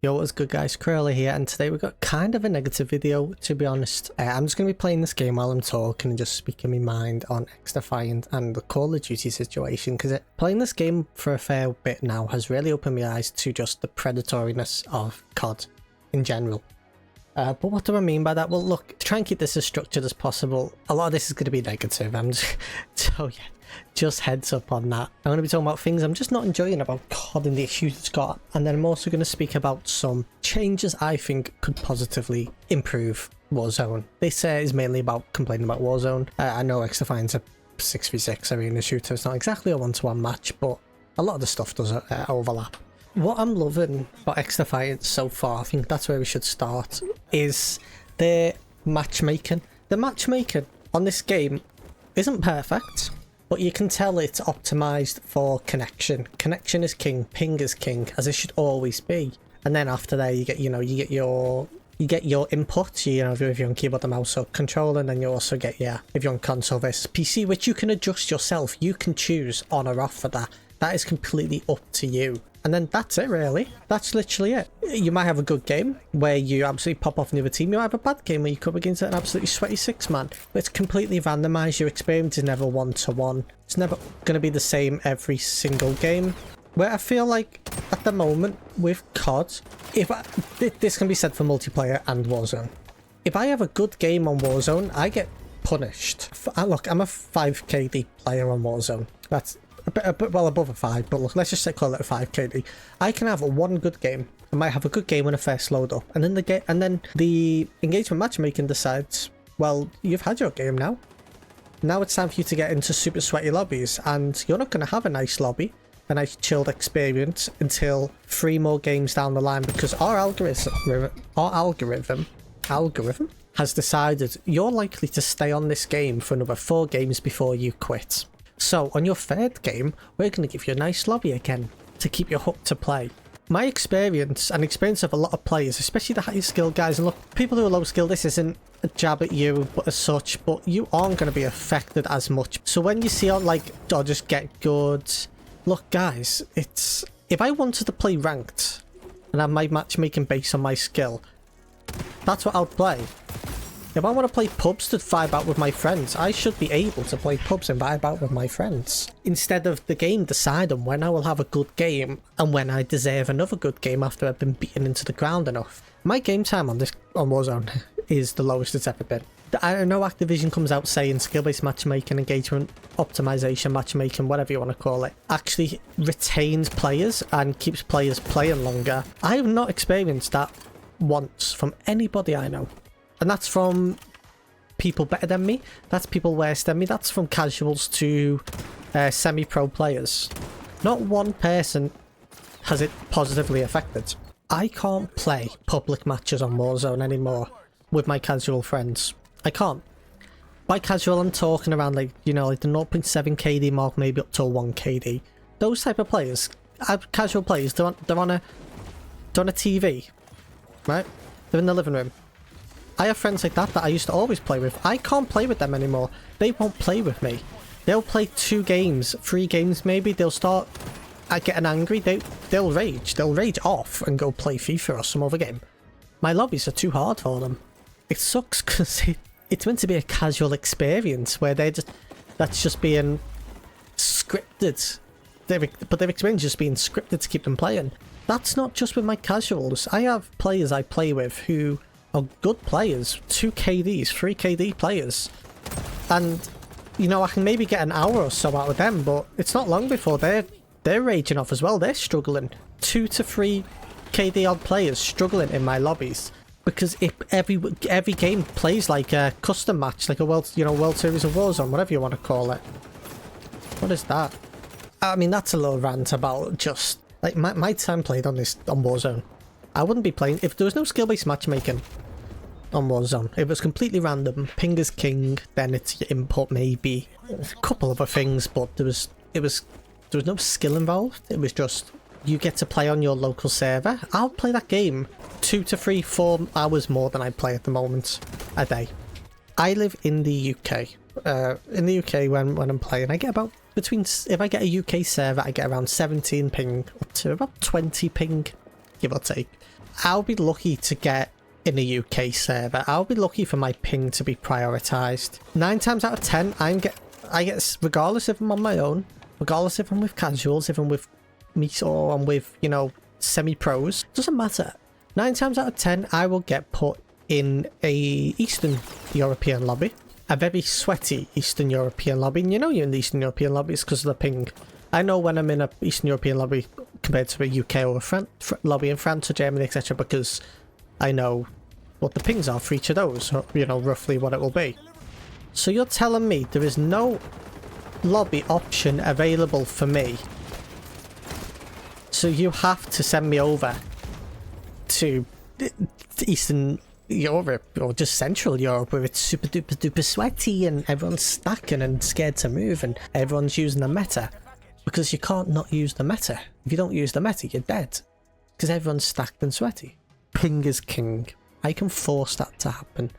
Yo, what's good guys, Curly here, and today we've got kind of a negative video, to be honest. I'm just going to be playing this game while I'm talking and just speaking my mind on XDefiant and the Call of Duty situation, because playing this game for a fair bit now has really opened my eyes to just the predatoriness of COD in general. But what do I mean by that? Well, look, to try and keep this as structured as possible, a lot of this is going to be negative. So yeah, just heads up on that. I'm going to be talking about things I'm just not enjoying about COD and the issues it's got, and then I'm also going to speak about some changes I think could positively improve Warzone. This is mainly about complaining about Warzone. I know XDefiant's a 6v6 arena shooter. It's not exactly a one-to-one match, but a lot of the stuff does overlap. What I'm loving about XDefiant so far, I think that's where we should start, is their matchmaking. The matchmaking on this game isn't perfect, but you can tell it's optimized for connection. Connection is king, ping is king, as it should always be. And then after there, you get your input, if you're on keyboard and mouse or controller, and then you also get if you're on console versus PC, which you can adjust yourself. You can choose on or off for that. That is completely up to you. And then that's it, really. That's literally it. You might have a good game where you absolutely pop off in the other team. You might have a bad game where you come up against an absolutely sweaty six-man. But it's completely randomised. Your experience is never one-to-one. It's never going to be the same every single game. Where I feel like, at the moment, with COD, this can be said for multiplayer and Warzone. If I have a good game on Warzone, I get punished. Look, I'm a 5 KD player on Warzone. That's a bit well above a 5, but look, let's just call it a 5 KD. I can have one good game. I might have a good game when I first load up, and then the engagement matchmaking decides, well, you've had your game now. Now it's time for you to get into super sweaty lobbies, and you're not going to have a nice lobby, a nice chilled experience until 3 more games down the line, because our algorithm has decided you're likely to stay on this game for another 4 games before you quit. So on your 3rd game, we're going to give you a nice lobby again to keep you hooked to play. My experience and experience of a lot of players, especially the higher skilled guys, and look, people who are low skilled, this isn't a jab at you but as such, but you aren't going to be affected as much. So when you see on just get good, look guys, it's, if I wanted to play ranked and have my matchmaking based on my skill, that's what I'll play. If I want to play pubs to vibe out with my friends, I should be able to play pubs and vibe out with my friends. Instead of the game deciding when I will have a good game and when I deserve another good game after I've been beaten into the ground enough. My game time on Warzone is the lowest it's ever been. I know Activision comes out saying skill-based matchmaking, engagement, optimization, matchmaking, whatever you want to call it, actually retains players and keeps players playing longer. I have not experienced that once from anybody I know. And that's from people better than me, that's people worse than me, that's from casuals to semi-pro players. Not one person has it positively affected. I can't play public matches on Warzone anymore with my casual friends. I can't. By casual, I'm talking around like the 0.7 KD mark, maybe up to 1 KD. Those type of players, casual players, they're on a TV, right? They're in the living room. I have friends like that I used to always play with. I can't play with them anymore. They won't play with me. They'll play 2 games, 3 games maybe. They'll start getting angry. They'll rage. They'll rage off and go play FIFA or some other game. My lobbies are too hard for them. It sucks because it's meant to be a casual experience where that's just being scripted. But their experience just being scripted to keep them playing. That's not just with my casuals. I have players I play with who are good players, 2 KDs, 3 KD players, and I can maybe get an hour or so out of them, but it's not long before they're raging off as well. They're struggling. 2 to 3 KD odd players struggling in my lobbies because if every game plays like a custom match, like a World Series of Warzone, whatever you want to call it. What is that? I mean, that's a little rant about just like my time played on Warzone. I wouldn't be playing if there was no skill-based matchmaking on Warzone. If it was completely random, ping is king, then it's your input maybe. A couple other things, but there was no skill involved. It was just you get to play on your local server. I'll play that game 2 to 3, 4 hours more than I play at the moment a day. I live in the UK. In the UK when I'm playing, I get about if I get a UK server, I get around 17 ping up to about 20 ping give or take. I'll be lucky to get in a UK server. I'll be lucky for my ping to be prioritized. 9 times out of 10, I get, regardless if I'm on my own, regardless if I'm with casuals, if I'm with me or I'm with, you know, semi-pros, doesn't matter. 9 times out of 10, I will get put in a Eastern European lobby. A very sweaty Eastern European lobby. And you know you're in the Eastern European lobby, it's because of the ping. I know when I'm in a Eastern European lobby compared to a UK or a lobby in France or Germany, etc., because I know what the pings are for each of those, or, you know, roughly what it will be. So you're telling me there is no lobby option available for me, so you have to send me over to Eastern Europe or just Central Europe, where it's super duper duper sweaty and everyone's stacking and scared to move and everyone's using the meta, because you can't not use the meta. If you don't use the meta, you're dead, because everyone's stacked and sweaty. Ping is king. I can force that to happen,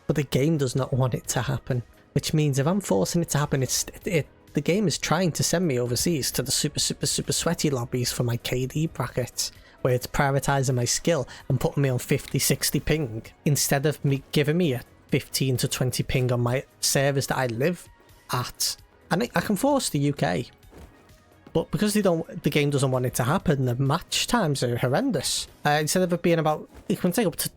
but the game does not want it to happen, which means if I'm forcing it to happen, the game is trying to send me overseas to the super sweaty lobbies for my KD brackets, where it's prioritizing my skill and putting me on 50-60 ping instead of me giving me a 15 to 20 ping on my servers that I live at. And I can force the UK, but because the game doesn't want it to happen, the match times are horrendous. Instead of it being about, it can take up to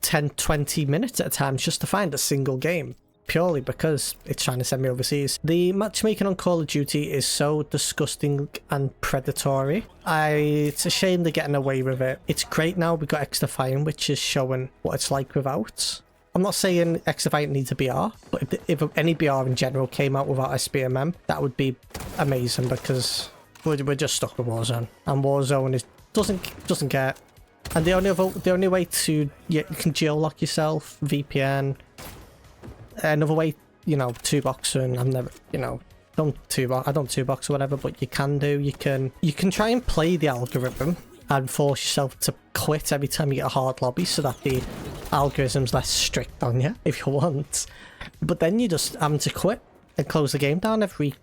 10-20 minutes at a time just to find a single game, purely because it's trying to send me overseas. The matchmaking on Call of Duty is so disgusting and predatory. It's a shame they're getting away with it. It's great now we've got XDefiant, which is showing what it's like without. I'm not saying XDefiant needs a BR, but if any BR in general came out without SBMM, that would be amazing, because we're just stuck with Warzone, and Warzone doesn't get. And the only way to, you can geolock yourself, VPN. Another way, you know, 2-boxing. I've never, you know, I don't 2-box or whatever, but you can do. You can try and play the algorithm and force yourself to quit every time you get a hard lobby, so that the algorithm's less strict on you if you want. But then you just having to quit and close the game down every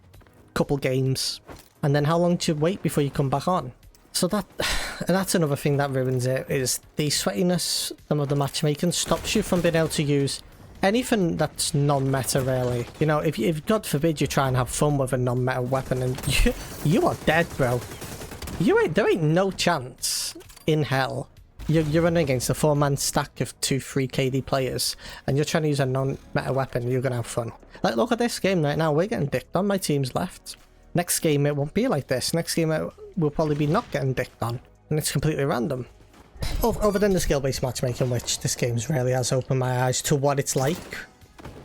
couple games, and then how long do you wait before you come back on? So that's another thing that ruins it, is the sweatiness. Some of the matchmaking stops you from being able to use anything that's non-meta, really. You know, if God forbid you try and have fun with a non-meta weapon, and you are dead, bro. There ain't no chance in hell. You're running against a 4-man stack of 2-3 KD players, and you're trying to use a non-meta weapon. You're gonna have fun. Like, look at this game right now. We're getting dicked on. My team's left. Next game it won't be like this. Next game it will probably be not getting dicked on, and it's completely random. Other than the skill-based matchmaking, which this game's really has opened my eyes to what it's like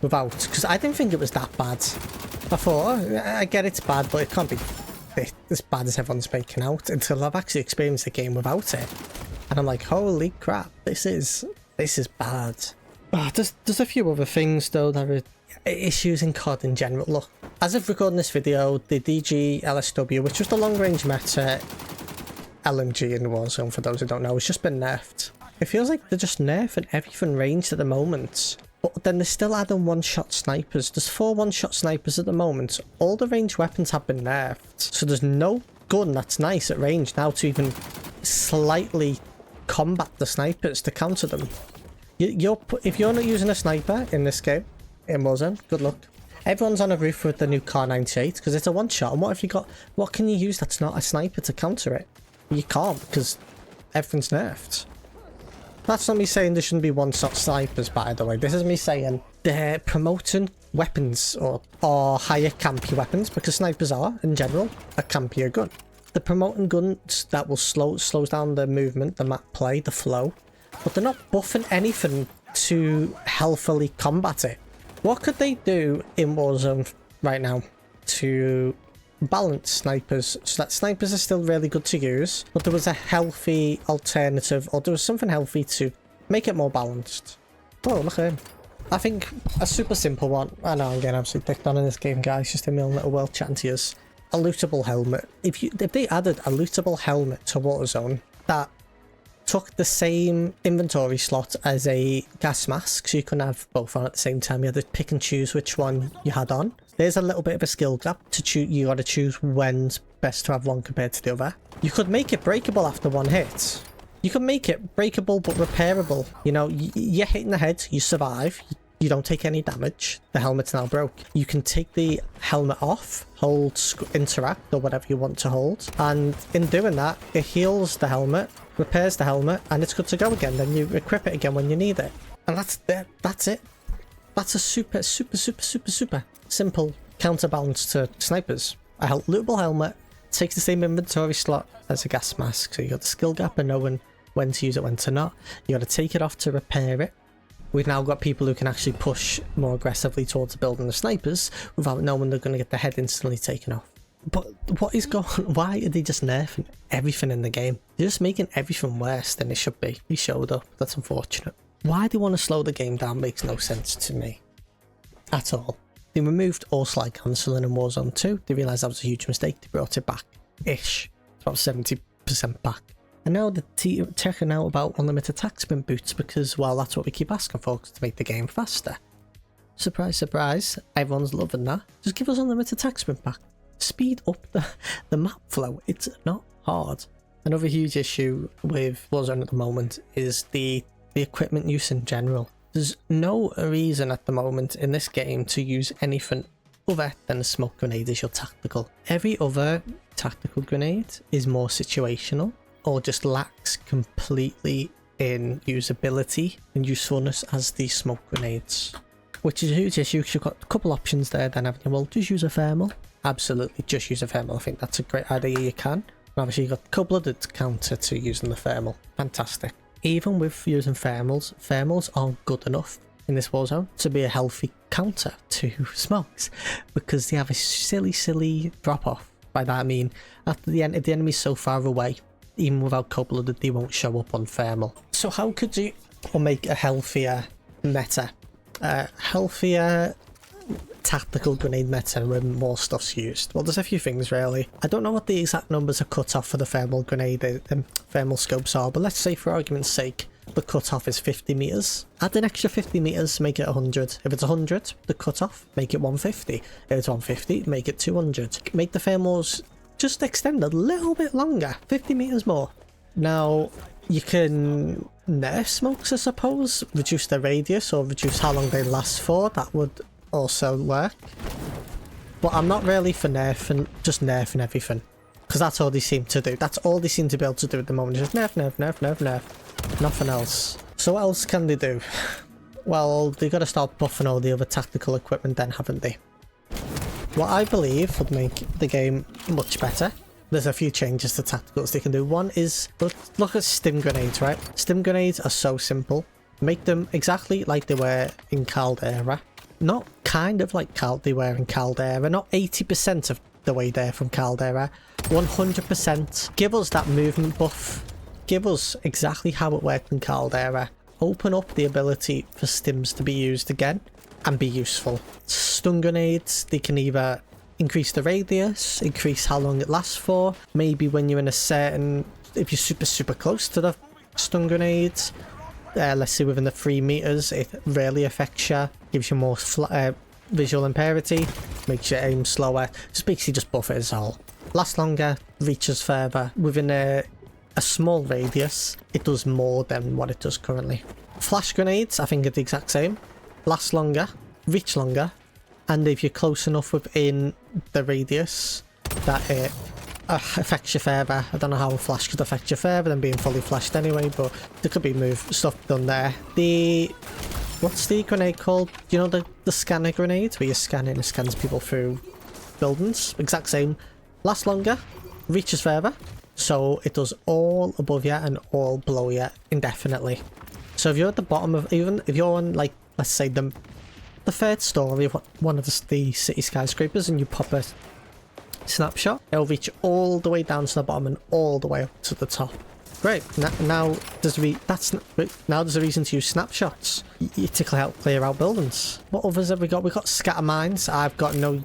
without, because I didn't think it was that bad. I thought, I get it's bad, but it can't be as bad as everyone's making out, until I've actually experienced the game without it, and I'm like, holy crap, this is bad. Oh, there's a few other things though that are issues in COD in general. Look, as of recording this video, the DG LSW, which was the long-range meta LMG in Warzone, for those who don't know, it's just been nerfed. It feels like they're just nerfing everything ranged at the moment, but then they're still adding one-shot snipers. There's 4 one-shot snipers at the moment. All the ranged weapons have been nerfed, so there's no gun that's nice at range now to even slightly combat the snipers, to counter them. If you're not using a sniper in this game, in Warzone, good luck. Everyone's on a roof with the new Car 98 because it's a one-shot, and what can you use that's not a sniper to counter it? You can't, because everything's nerfed. That's not me saying there shouldn't be one-shot snipers, by the way. This is me saying they're promoting weapons or higher campy weapons, because snipers are, in general, a campier gun. They're promoting guns that will slows down the movement, the map play, the flow, but they're not buffing anything to healthily combat it. What could they do in Warzone right now to balance snipers, so that snipers are still really good to use, but there was a healthy alternative, or there was something healthy to make it more balanced? Oh, look at him. I think a super simple one. I know I'm getting absolutely picked on in this game, guys, just in my own little world chatting to yous. A lootable helmet. If they added a lootable helmet to Warzone that took the same inventory slot as a gas mask, so you couldn't have both on at the same time. You had to pick and choose which one you had on. There's a little bit of a skill gap to choose. You got to choose when's best to have one compared to the other. You could make it breakable after one hit, You can make it breakable but repairable. You know, you're hitting the head, you survive, you don't take any damage. The helmet's now broke. You can take the helmet off, hold interact or whatever you want to hold, and in doing that, it heals the helmet, repairs the helmet, and it's good to go again. Then you equip it again when you need it. And that's it. That's a super simple counterbalance to snipers. A lootable helmet takes the same inventory slot as a gas mask, so you got the skill gap and knowing when to use it, when to not. You got to take it off to repair it. We've now got people who can actually push more aggressively towards building the snipers without knowing they're going to get their head instantly taken off. But what is going on? Why are they just nerfing everything in the game? They're just making everything worse than it should be. They showed up. That's unfortunate. Why they want to slow the game down makes no sense to me at all. They removed all slide cancelling in Warzone 2. They realised that was a huge mistake. They brought it back-ish. It's about 70% back. And now they're checking out about unlimited attack spin boots because, well, that's what we keep asking folks to make the game faster. Surprise, surprise. Everyone's loving that. Just give us unlimited attack spin back. Speed up the map flow. It's not hard. Another huge issue with Warzone at the moment is the equipment use in general. There's no reason at the moment in this game to use anything other than a smoke grenade as your tactical. Every other tactical grenade is more situational or just lacks completely in usability and usefulness as these smoke grenades, which is a huge issue because you've got a couple options there. Then haven't you? Well, just use a thermal. Absolutely, just use a thermal. I think that's a great idea. You can. Obviously, you've got a cold-blooded counter to using the thermal. Fantastic. Even with using thermals aren't good enough in this Warzone to be a healthy counter to smokes because they have a silly drop-off. By that I mean, after the if the enemy's so far away, even without cold-blooded, they won't show up on thermal. So how could you make a healthier meta? Healthier tactical grenade meta when more stuff's used? Well, there's a few things really. I don't know what the exact numbers are cut off for the thermal grenade, thermal scopes are, but let's say for argument's sake, the cutoff is 50 meters. Add an extra 50 meters, make it 100. If it's 100, the cutoff, make it 150. If it's 150, make it 200. Make the thermals just extend a little bit longer, 50 meters more. Now, you can nerf smokes, I suppose, reduce the radius or reduce how long they last for. That would also work. But I'm not really for just nerfing everything, because that's all they seem to do. That's all they seem to be able to do at the moment. Just nerf. Nothing else. So what else can they do? Well, they got to start buffing all the other tactical equipment then, haven't they? What I believe would make the game much better. There's a few changes to tacticals they can do. One is, look at stim grenades, right? Stim grenades are so simple. Make them exactly like they were in Caldera. Not kind of like they were in Caldera. Not 80% of the way there from Caldera. 100%. Give us that movement buff. Give us exactly how it worked in Caldera. Open up the ability for stims to be used again and be useful. Stun grenades, they can either increase the radius, increase how long it lasts for. Maybe when you're in a certain, if you're super close to the stun grenades, let's say within the 3 meters, it really affects you, gives you more visual impairity, makes you aim slower, just basically just buff it as a whole. Lasts longer, reaches further. Within a small radius, it does more than what it does currently. Flash grenades, I think, are the exact same. Last longer, reach longer, and if you're close enough within the radius, that it affects you further. I don't know how a flash could affect you further than being fully flashed anyway, but there could be stuff done there. What's the grenade called? Do you know the scanner grenade, where you scan it and it scans people through buildings? Exact same. Lasts longer, reaches further, so it does all above you and all below you indefinitely. So if you're at the bottom of, even if you're on, like, let's say the third story of one of the city skyscrapers and you pop a snapshot, it'll reach all the way down to the bottom and all the way up to the top. Great. Now there's a reason to use snapshots. You to clear out buildings. What others have we got? We've got scatter mines. I've got no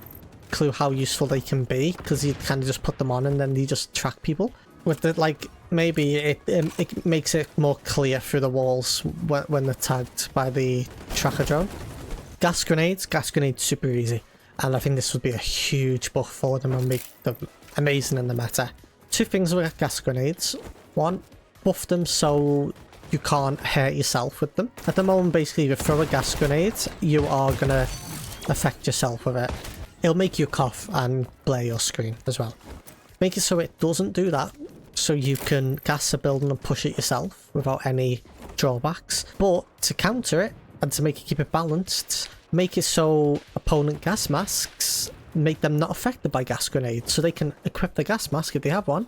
clue how useful they can be, because you kind of just put them on and then you just track people. With the, like, maybe it makes it more clear through the walls when they're tagged by the tracker drone. Gas grenades super easy, and I think this would be a huge buff for them and make them amazing in the meta. Two things with gas grenades. One, buff them so you can't hurt yourself with them. At the moment, basically, if you throw a gas grenade, you are gonna affect yourself with it. It'll make you cough and blare your screen as well. Make it so it doesn't do that, so you can gas a building and push it yourself without any drawbacks. But to counter it and to make it keep it balanced, make it so opponent gas masks make them not affected by gas grenades, so they can equip the gas mask if they have one,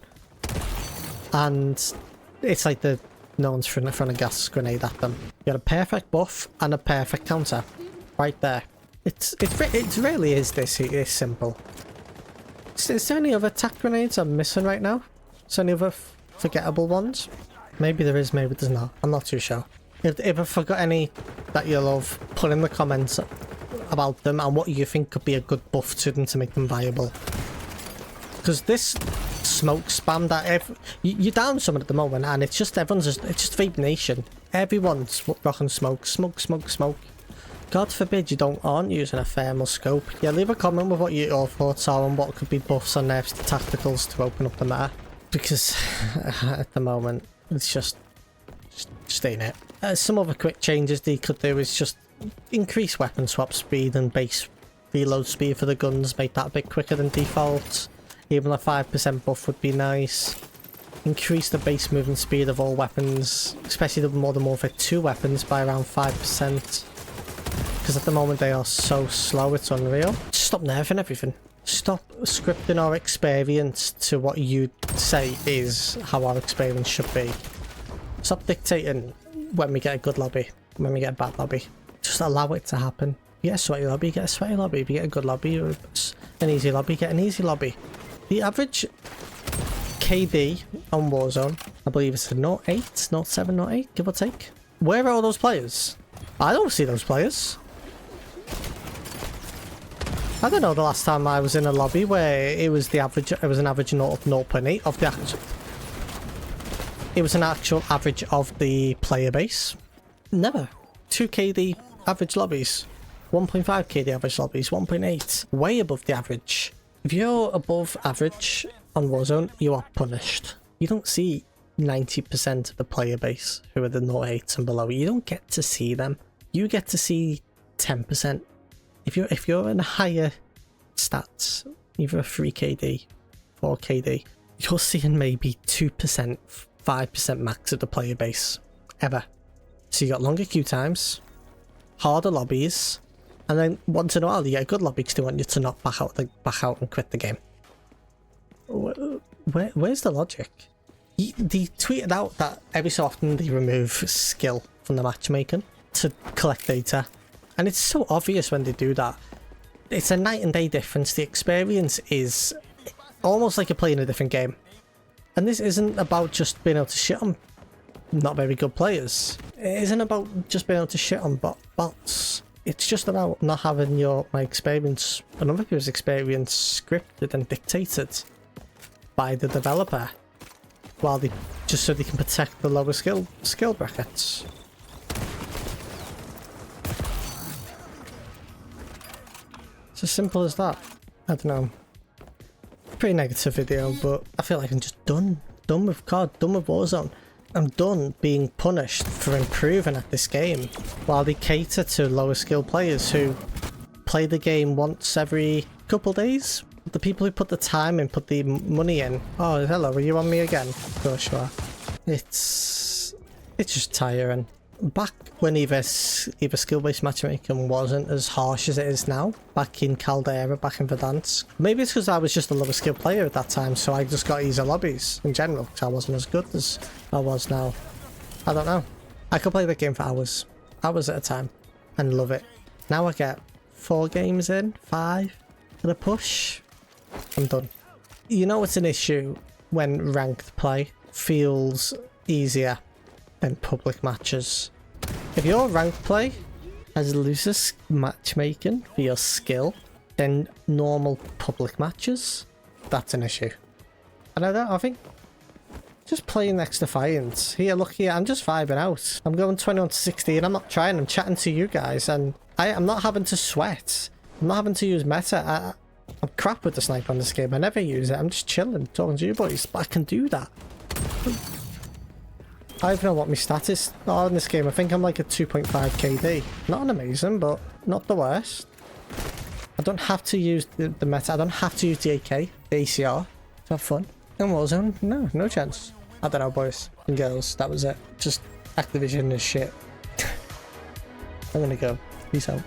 and it's like no one's throwing a gas grenade at them. You got a perfect buff and a perfect counter right there. It really is this simple. Is there any other attack grenades I'm missing right now? Is there any other forgettable ones? Maybe there is, maybe there's not. I'm not too sure. If I forgot any that you love, put in the comments about them and what you think could be a good buff to them to make them viable. Because this smoke spam that you down someone at the moment, and it's just Vape Nation. Everyone's rocking smoke. God forbid you aren't using a thermal scope. Yeah, leave a comment with what your thoughts are on what could be buffs or nerfs to tacticals to open up the meta. Because at the moment, it's just ain't it. Some other quick changes they could do is just increase weapon swap speed and base reload speed for the guns, make that a bit quicker than default. Even a 5% buff would be nice. Increase the base movement speed of all weapons, especially the Modern Warfare 2 weapons, by around 5%. Because at the moment they are so slow, it's unreal. Just stop nerfing everything. Stop scripting our experience to what you say is how our experience should be. Stop dictating when we get a good lobby, when we get a bad lobby. Just allow it to happen. You get a sweaty lobby, get a sweaty lobby. If you get a good lobby, an easy lobby, get an easy lobby. The average KD on Warzone, I believe it's a 0.8, 0.7, 0.8, give or take. Where are all those players? I don't see those players. I don't know the last time I was in a lobby where it was the average. It was an average of 0.8 of the actual. It was an actual average of the player base. Never. 2 KD average lobbies, 1.5 KD average lobbies, 1.8. Way above the average. If you're above average on Warzone, you are punished. You don't see 90% of the player base who are the 0.8s and below. You don't get to see them. You get to see 10%. If you're in higher stats, either a 3 KD, 4 KD, you're seeing maybe 2%, 5% max of the player base ever. So you got longer queue times, harder lobbies, and then once in a while you get a good lobby because they want you to not back out and quit the game. Where's the logic? They tweeted out that every so often they remove skill from the matchmaking to collect data. And it's so obvious when they do that. It's a night and day difference. The experience is almost like you're playing a different game. And this isn't about just being able to shit on not very good players. It isn't about just being able to shit on bots. It's just about not having my experience and other people's experience scripted and dictated by the developer, while they just so they can protect the lower skill brackets. It's as simple as that. I don't know. Pretty negative video, but I feel like I'm just done with COD, done with Warzone. I'm done being punished for improving at this game, while they cater to lower skill players who play the game once every couple days. The people who put the time in, put the money in. Oh, hello, are you on me again? Of course you are. It's just tiring. Back when either skill-based matchmaking wasn't as harsh as it is now, back in Caldera, back in Verdansk. Maybe it's because I was just a lower skill player at that time, so I just got easier lobbies in general, because I wasn't as good as I was now. I don't know. I could play the game for hours at a time, and love it. Now I get 4 games in, 5, and a push. I'm done. You know it's an issue when ranked play feels easier than public matches. If your ranked play has looser matchmaking for your skill than normal public matches, that's an issue. And I think just playing XDefiant. Here, look here, I'm just vibing out. I'm going 21 to 16, I'm not trying, I'm chatting to you guys, and I'm not having to sweat. I'm not having to use meta. I'm crap with the sniper on this game. I never use it. I'm just chilling, talking to you boys, but I can do that. I don't even know what my stat is in this game. I think I'm like a 2.5 KD. Not an amazing, but not the worst. I don't have to use the meta. I don't have to use the AK, the ACR to have fun. In Warzone, no chance. I don't know, boys and girls. That was it. Just Activision is shit. I'm gonna go. Peace out.